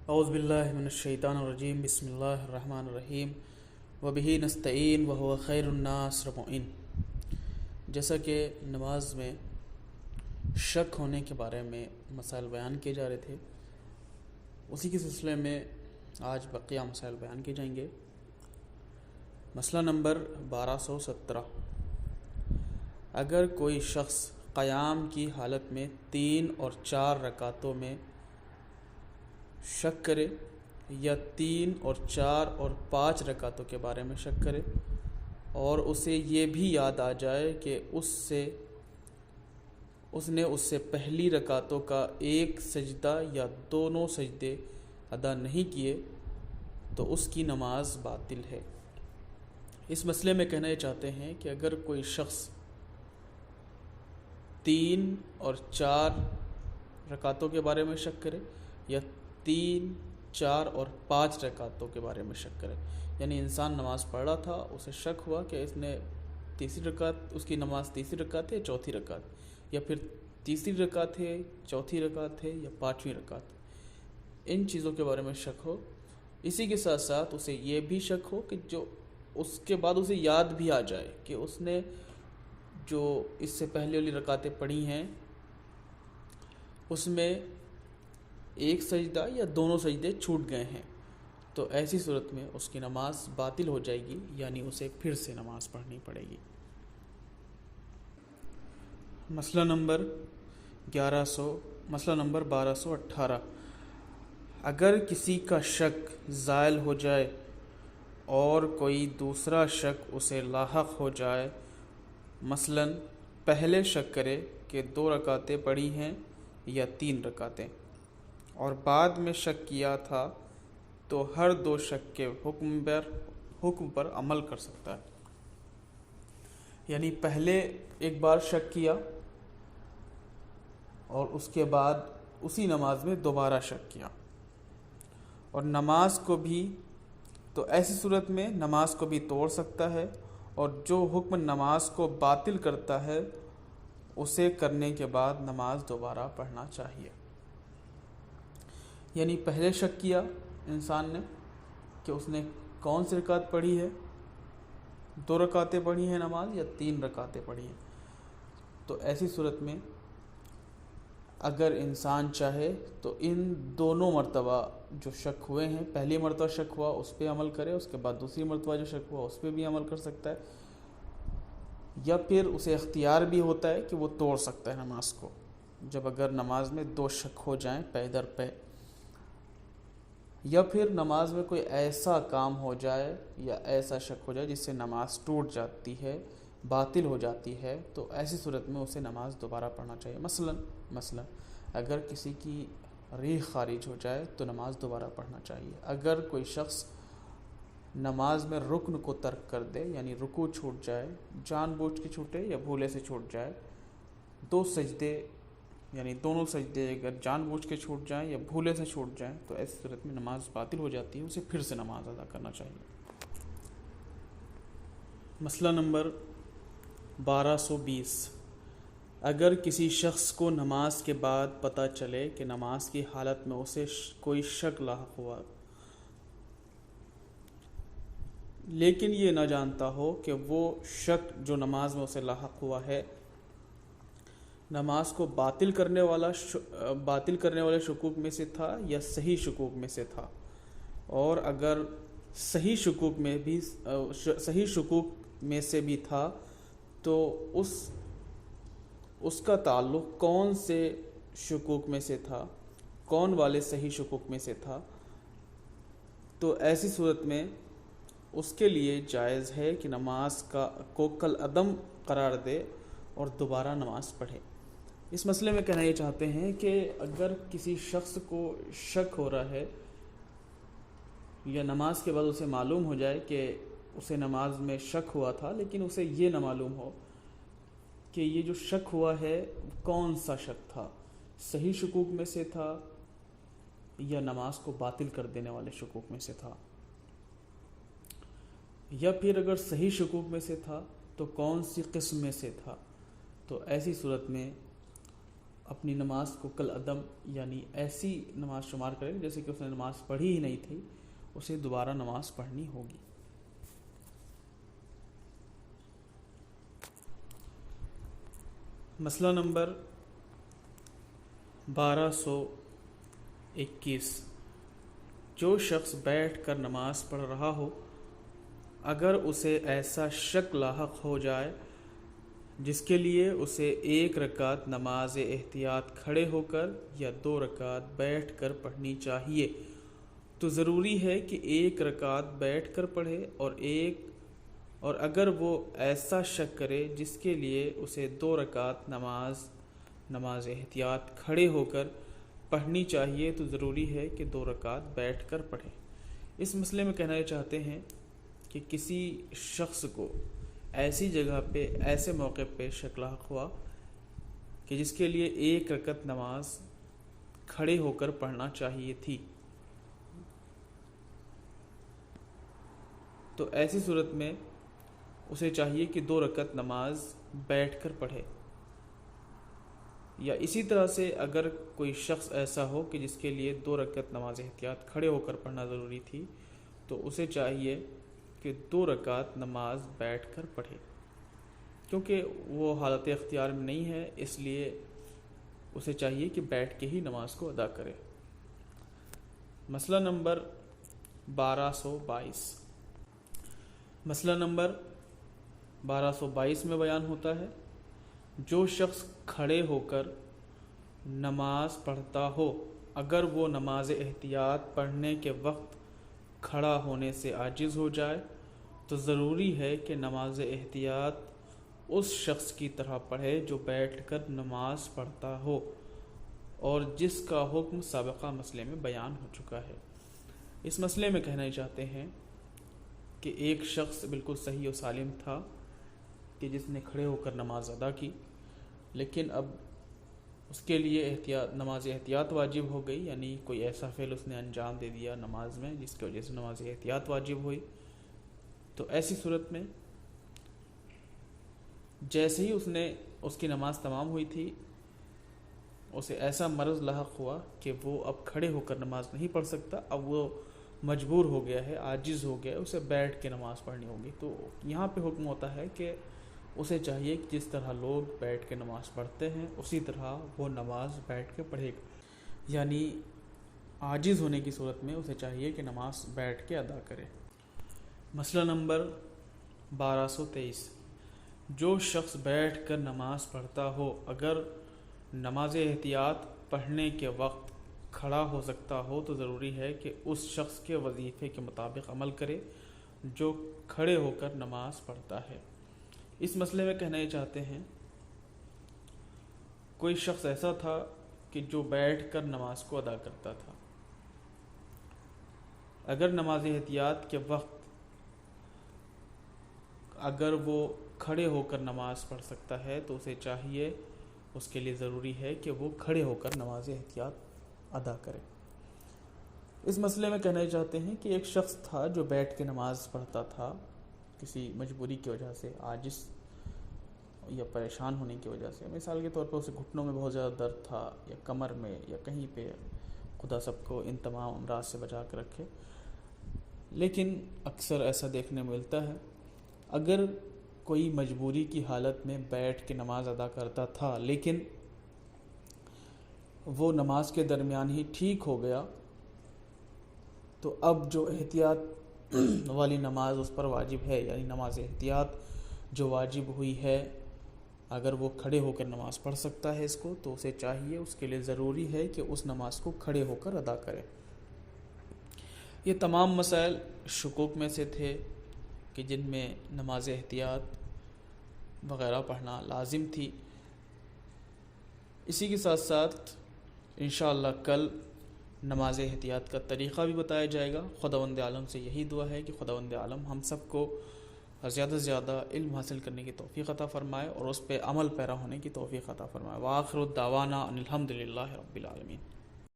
اعوذ باللہ من الشیطان الرجیم بسم اللہ الرحمن الرحیم وبہ نستعین وہو خیر الناس معین۔ جیسا کہ نماز میں شک ہونے کے بارے میں مسائل بیان کیے جا رہے تھے، اسی کے سلسلے میں آج بقیہ مسائل بیان کیے جائیں گے۔ مسئلہ نمبر 1217، اگر کوئی شخص قیام کی حالت میں 3 اور 4 رکعتوں میں شک کرے یا 3 اور 4 اور 5 رکعتوں کے بارے میں شک کرے اور اسے یہ بھی یاد آ جائے کہ اس نے اس سے پہلی رکعتوں کا ایک سجدہ یا دونوں سجدے ادا نہیں کیے تو اس کی نماز باطل ہے۔ اس مسئلے میں کہنا یہ چاہتے ہیں کہ اگر کوئی شخص 3 اور 4 رکعتوں کے بارے میں شک کرے یا 3، 4 اور 5 رکعتوں کے بارے میں شک کرے، یعنی انسان نماز پڑھ رہا تھا، اسے شک ہوا کہ اس نے تیسری رکعت، اس کی نماز تیسری رکعت ہے چوتھی رکعت، یا پھر تیسری رکعت ہے چوتھی رکعت ہے یا 5ویں رکعت، ان چیزوں کے بارے میں شک ہو۔ اسی کے ساتھ ساتھ اسے یہ بھی شک ہو کہ جو اس کے بعد اسے یاد بھی آ جائے کہ اس نے جو اس سے پہلے والی رکعتیں پڑھی ہیں اس میں ایک سجدہ یا دونوں سجدے چھوٹ گئے ہیں، تو ایسی صورت میں اس کی نماز باطل ہو جائے گی، یعنی اسے پھر سے نماز پڑھنی پڑے گی۔ مسئلہ نمبر 1218، اگر کسی کا شک زائل ہو جائے اور کوئی دوسرا شک اسے لاحق ہو جائے، مثلا پہلے شک کرے کہ 2 رکعتیں پڑھی ہیں یا 3 رکعتیں، اور بعد میں شک کیا تھا تو ہر 2 شک کے حکم پر عمل کر سکتا ہے۔ یعنی پہلے ایک بار شک کیا اور اس کے بعد اسی نماز میں دوبارہ شک کیا، اور نماز کو بھی، تو ایسی صورت میں نماز کو بھی توڑ سکتا ہے، اور جو حکم نماز کو باطل کرتا ہے اسے کرنے کے بعد نماز دوبارہ پڑھنا چاہیے۔ یعنی پہلے شک کیا انسان نے کہ اس نے کون سی رکعت پڑھی ہے، 2 رکعتیں پڑھی ہیں نماز یا 3 رکعتیں پڑھی ہیں، تو ایسی صورت میں اگر انسان چاہے تو ان دونوں مرتبہ جو شک ہوئے ہیں، پہلی مرتبہ شک ہوا اس پہ عمل کرے، اس کے بعد دوسری مرتبہ جو شک ہوا اس پہ بھی عمل کر سکتا ہے، یا پھر اسے اختیار بھی ہوتا ہے کہ وہ توڑ سکتا ہے نماز کو، جب اگر نماز میں 2 شک ہو جائیں پے در پے، یا پھر نماز میں کوئی ایسا کام ہو جائے یا ایسا شک ہو جائے جس سے نماز ٹوٹ جاتی ہے، باطل ہو جاتی ہے، تو ایسی صورت میں اسے نماز دوبارہ پڑھنا چاہیے۔ مثلا اگر کسی کی ریح خارج ہو جائے تو نماز دوبارہ پڑھنا چاہیے۔ اگر کوئی شخص نماز میں رکن کو ترک کر دے، یعنی رکوع چھوٹ جائے، جان بوجھ کے چھوٹے یا بھولے سے چھوٹ جائے، 2 سجدے یعنی دونوں سجدے اگر جان بوجھ کے چھوٹ جائیں یا بھولے سے چھوٹ جائیں تو ایسی صورت میں نماز باطل ہو جاتی ہے، اسے پھر سے نماز ادا کرنا چاہیے۔ مسئلہ نمبر 1220، اگر کسی شخص کو نماز کے بعد پتہ چلے کہ نماز کی حالت میں اسے کوئی شک لاحق ہوا، لیکن یہ نہ جانتا ہو کہ وہ شک جو نماز میں اسے لاحق ہوا ہے نماز کو باطل کرنے والے شکوک میں سے تھا یا صحیح شکوک میں سے تھا، اور اگر صحیح شکوک میں سے بھی تھا تو اس کا تعلق کون سے شکوک میں سے تھا، کون والے صحیح شکوک میں سے تھا، تو ایسی صورت میں اس کے لیے جائز ہے کہ نماز کو کالعدم قرار دے اور دوبارہ نماز پڑھے۔ اس مسئلے میں کہنا یہ چاہتے ہیں کہ اگر کسی شخص کو شک ہو رہا ہے یا نماز کے بعد اسے معلوم ہو جائے کہ اسے نماز میں شک ہوا تھا، لیکن اسے یہ نہ معلوم ہو کہ یہ جو شک ہوا ہے کون سا شک تھا، صحیح شکوک میں سے تھا یا نماز کو باطل کر دینے والے شکوک میں سے تھا، یا پھر اگر صحیح شکوک میں سے تھا تو کون سی قسم میں سے تھا، تو ایسی صورت میں اپنی نماز کو کل عدم یعنی ایسی نماز شمار کرے جیسے کہ اس نے نماز پڑھی ہی نہیں تھی، اسے دوبارہ نماز پڑھنی ہوگی۔ مسئلہ نمبر 1221، جو شخص بیٹھ کر نماز پڑھ رہا ہو اگر اسے ایسا شک لاحق ہو جائے جس کے لیے اسے 1 رکعت نماز احتیاط کھڑے ہو کر یا 2 رکعت بیٹھ کر پڑھنی چاہیے، تو ضروری ہے کہ 1 رکعت بیٹھ کر پڑھے اور اگر وہ ایسا شک کرے جس کے لیے اسے 2 رکعت نماز احتیاط کھڑے ہو کر پڑھنی چاہیے، تو ضروری ہے کہ 2 رکعت بیٹھ کر پڑھے۔ اس مسئلے میں کہنا یہ چاہتے ہیں کہ کسی شخص کو ایسی جگہ پہ ایسے موقع پہ شک لاحق ہوا کہ جس کے لیے 1 رکعت نماز کھڑے ہو کر پڑھنا چاہیے تھی، تو ایسی صورت میں اسے چاہیے کہ 2 رکعت نماز بیٹھ کر پڑھے۔ یا اسی طرح سے اگر کوئی شخص ایسا ہو کہ جس کے لیے 2 رکعت نماز احتیاط کھڑے ہو کر پڑھنا ضروری تھی، تو اسے چاہیے کہ 2 رکعت نماز بیٹھ کر پڑھے، کیونکہ وہ حالت اختیار میں نہیں ہے، اس لیے اسے چاہیے کہ بیٹھ کے ہی نماز کو ادا کرے۔ مسئلہ نمبر 1222، مسئلہ نمبر 1222 میں بیان ہوتا ہے، جو شخص کھڑے ہو کر نماز پڑھتا ہو اگر وہ نماز احتیاط پڑھنے کے وقت کھڑا ہونے سے عاجز ہو جائے تو ضروری ہے کہ نماز احتیاط اس شخص کی طرح پڑھے جو بیٹھ کر نماز پڑھتا ہو اور جس کا حکم سابقہ مسئلے میں بیان ہو چکا ہے۔ اس مسئلے میں کہنا چاہتے ہیں کہ ایک شخص بالکل صحیح و سالم تھا کہ جس نے کھڑے ہو کر نماز ادا کی، لیکن اب اس کے لیے نماز احتیاط واجب ہو گئی، یعنی کوئی ایسا فعل اس نے انجام دے دیا نماز میں جس کی وجہ سے نماز احتیاط واجب ہوئی۔ تو ایسی صورت میں جیسے ہی اس کی نماز تمام ہوئی تھی، اسے ایسا مرض لاحق ہوا کہ وہ اب کھڑے ہو کر نماز نہیں پڑھ سکتا، اب وہ مجبور ہو گیا ہے، عاجز ہو گیا، اسے بیٹھ کے نماز پڑھنی ہوگی۔ تو یہاں پہ حکم ہوتا ہے کہ اسے چاہیے کہ جس طرح لوگ بیٹھ کے نماز پڑھتے ہیں اسی طرح وہ نماز بیٹھ کے پڑھے گا، یعنی عاجز ہونے کی صورت میں اسے چاہیے کہ نماز بیٹھ کے ادا کرے۔ مسئلہ نمبر 1223، جو شخص بیٹھ کر نماز پڑھتا ہو اگر نماز احتیاط پڑھنے کے وقت کھڑا ہو سکتا ہو تو ضروری ہے کہ اس شخص کے وظیفے کے مطابق عمل کرے جو کھڑے ہو کر نماز پڑھتا ہے۔ اس مسئلے میں کہنا یہ چاہتے ہیں، کوئی شخص ایسا تھا کہ جو بیٹھ کر نماز کو ادا کرتا تھا، اگر نماز احتیاط کے وقت اگر وہ کھڑے ہو کر نماز پڑھ سکتا ہے تو اسے چاہیے، اس کے لیے ضروری ہے کہ وہ کھڑے ہو کر نماز احتیاط ادا کرے۔ اس مسئلے میں کہنا چاہتے ہیں کہ ایک شخص تھا جو بیٹھ کے نماز پڑھتا تھا، کسی مجبوری کی وجہ سے، عاجز یا پریشان ہونے کی وجہ سے، مثال کے طور پر اسے گھٹنوں میں بہت زیادہ درد تھا یا کمر میں یا کہیں پہ، خدا سب کو ان تمام امراض سے بچا کے رکھے۔ لیکن اکثر ایسا دیکھنے میں ملتا ہے، اگر کوئی مجبوری کی حالت میں بیٹھ کے نماز ادا کرتا تھا لیکن وہ نماز کے درمیان ہی ٹھیک ہو گیا، تو اب جو احتیاط والی نماز اس پر واجب ہے، یعنی نماز احتیاط جو واجب ہوئی ہے، اگر وہ کھڑے ہو کر نماز پڑھ سکتا ہے اس کو، تو اسے چاہیے، اس کے لیے ضروری ہے کہ اس نماز کو کھڑے ہو کر ادا کرے۔ یہ تمام مسائل شکوک میں سے تھے کہ جن میں نماز احتیاط وغیرہ پڑھنا لازم تھی۔ اسی کے ساتھ ساتھ انشاءاللہ کل نماز احتیاط کا طریقہ بھی بتایا جائے گا۔ خداوند عالم سے یہی دعا ہے کہ خداوند عالم ہم سب کو زیادہ سے زیادہ علم حاصل کرنے کی توفیق عطا فرمائے اور اس پہ عمل پیرا ہونے کی توفیق عطا فرمائے۔ وآخر الدعوانا ان الحمد للہ رب العالمین۔